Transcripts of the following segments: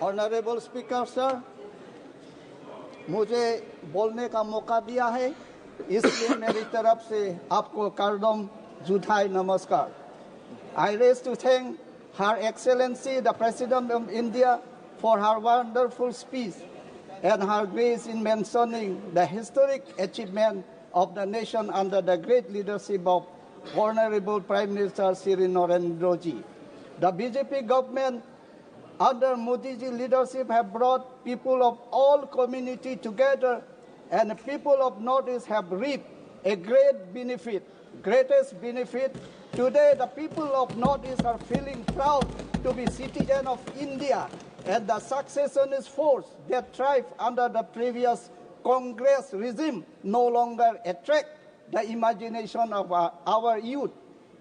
Honourable speaker sir, मुझे बोलने का मौका दिया है, इसलिए मेरी तरफ से आपको करदम जुथाई नमस्कार. I raise to thank Her Excellency the President of India for her wonderful speech and her grace in mentioning the historic achievement of the nation under the great leadership of Honorable Prime Minister Shri Narendra Ji. The BJP government under Modi ji leadership have brought people of all community together, and the people of Northeast have reaped a greatest benefit. Today, the people of Northeast are feeling proud to be citizens of India, and the successionist force that thrived under the previous Congress regime no longer attract the imagination of our youth.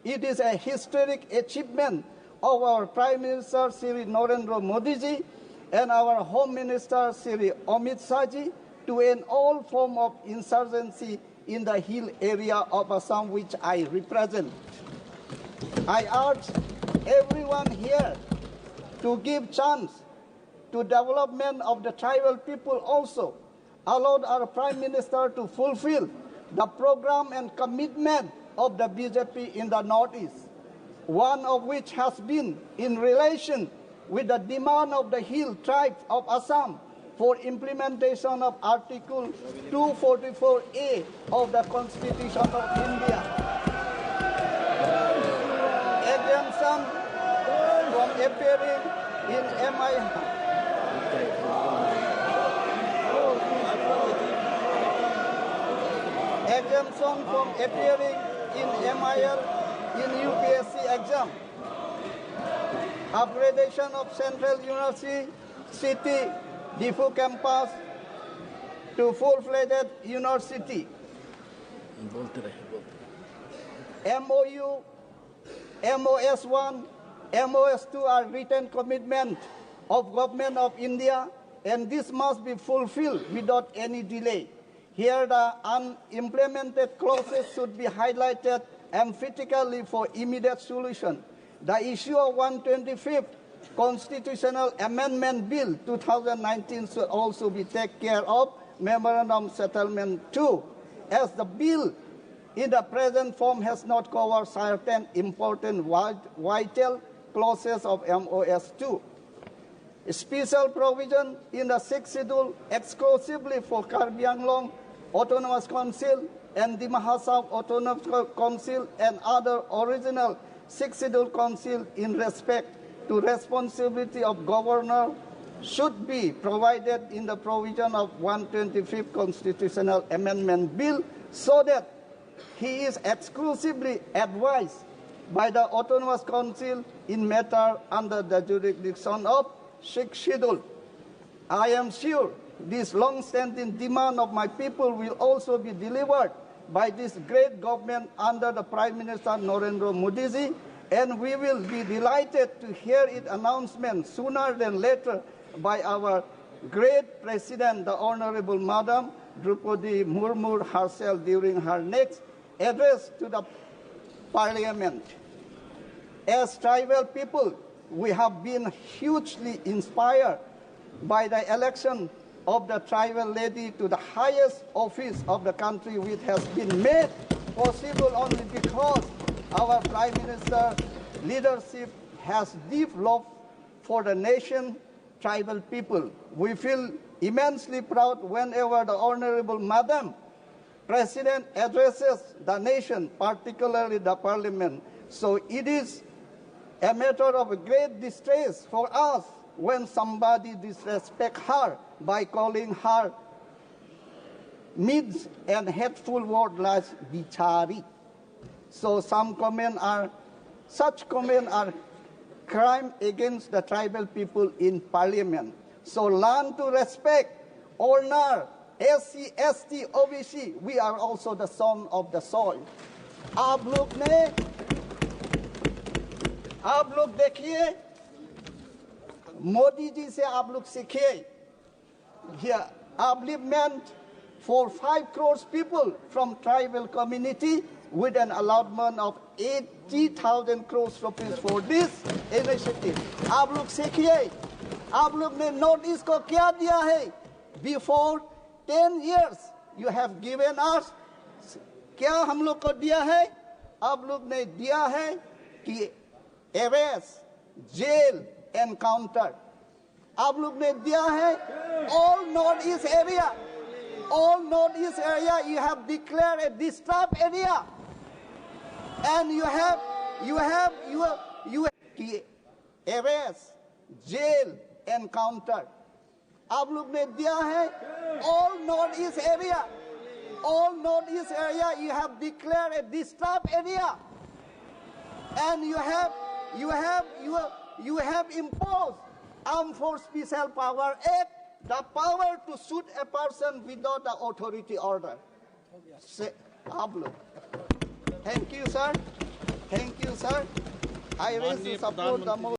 It is a historic achievement of our Prime Minister Shri Narendra Modi ji and our Home Minister Shri Amit Shah ji to end all form of insurgency in the hill area of Assam, which I represent. I urge everyone here to give chance to development of the tribal people also. Allowed our Prime Minister to fulfill the program and commitment of the BJP in the Northeast, one of which has been in relation with the demand of the hill tribes of Assam for implementation of Article 244A of the Constitution of India. Exemption from appearing in exemption from appearing in MIL in UPSC exam. Upgradation of Central University City Diffu campus to full-fledged university. MOU, MOS1, MOS2 are written commitment of Government of India, and this must be fulfilled without any delay. Here the unimplemented clauses should be highlighted emphatically for immediate solution. The issue of 125th Constitutional Amendment Bill 2019 should also be taken care of, Memorandum Settlement 2, as the bill in the present form has not covered certain important vital clauses of MOS2. A special provision in the 6th schedule exclusively for Karbi Anglong Autonomous Council and the Mahasab Autonomous Council and other original 6th schedule council in respect to responsibility of governor should be provided in the provision of 125th Constitutional Amendment Bill, so that he is exclusively advised by the Autonomous Council in matter under the jurisdiction of 6th schedule. I am sure this long-standing demand of my people will also be delivered by this great government under the Prime Minister Narendra Modi ji, and we will be delighted to hear its announcement sooner than later by our great President, the Honorable Madam Draupadi Murmu herself during her next address to the Parliament. As tribal people, we have been hugely inspired by the election of the tribal lady to the highest office of the country, which has been made possible only because our Prime Minister leadership has deep love for the nation, tribal people. We feel immensely proud whenever the Honorable Madam President addresses the nation, particularly the Parliament. So it is a matter of great distress for us when somebody disrespects her by calling her means and hateful words like bichari. So such comments are crime against the tribal people in Parliament. So learn to respect, honor, SC, ST, OBC. We are also the son of the soil. आप लोग देखिए, मोदी जी से आप लोग सीखिए. Here, upliftment for 5 crores people from tribal community with an allotment of 80,000 crores rupees for this initiative. आप लोग सीखिए, आप लोग ने नोटिस को क्या दिया है? Before 10 years you have given us, क्या हम लोग को दिया है? आप लोग ने दिया है कि अरेस्ट, जेल, एनकाउंटर। आप लोग ने दिया है all north east area you have declared a disturbed area, and you have arrest, jail, encounter. आप लोग ने दिया है all north east area you have declared a disturbed area, and you have imposed Armed Force Special Power Act, the power to shoot a person without the authority order. आप लोग, thank you sir, I raise to support the motion.